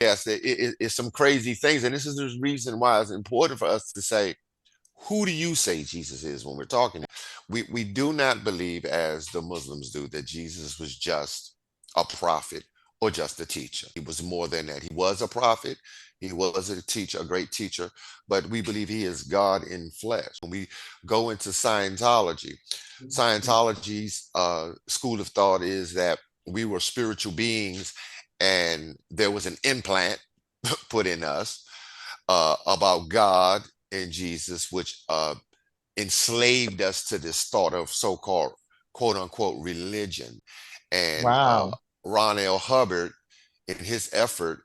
Yes, it's some crazy things. And this is the reason why it's important for us to say, who do you say Jesus is when we're talking? We do not believe, as the Muslims do, that Jesus was just a prophet or just a teacher. He was more than that. He was a prophet, he was a teacher, a great teacher, but we believe he is God in flesh. When we go into Scientology, Scientology's school of thought is that we were spiritual beings and there was an implant put in us about God and Jesus, which enslaved us to this thought of so-called quote unquote religion. And Wow. Ron L. Hubbard, in his effort,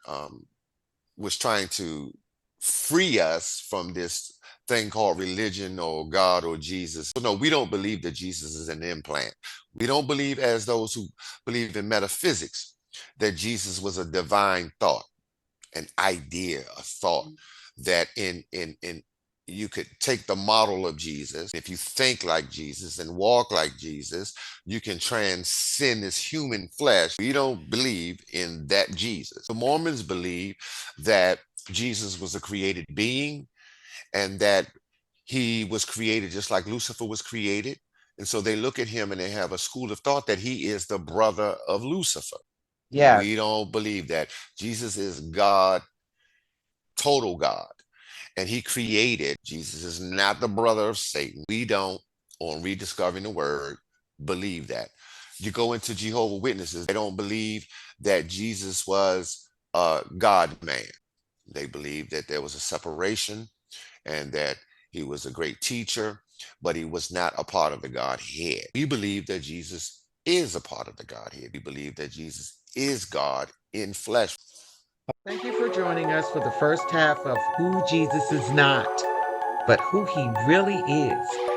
was trying to free us from this thing called religion or God or Jesus. So no, we don't believe that Jesus is an implant. We don't believe, as those who believe in metaphysics, that Jesus was a divine thought, an idea, a thought that in you could take the model of Jesus. If you think like Jesus and walk like Jesus, you can transcend this human flesh. We don't believe in that Jesus. The Mormons believe that Jesus was a created being and that he was created just like Lucifer was created. And so they look at him and they have a school of thought that he is the brother of Lucifer. Yes. We don't believe that. Jesus is God, total God. And he created. Jesus is not the brother of Satan. We don't, on Rediscovering the Word, believe that. You go into Jehovah Witnesses, they don't believe that Jesus was a God man. They believe that there was a separation and that he was a great teacher, but he was not a part of the Godhead. We believe that Jesus is a part of the Godhead. We believe that Jesus is God in flesh. Thank you for joining us for the first half of Who Jesus Is Not, but Who He Really Is.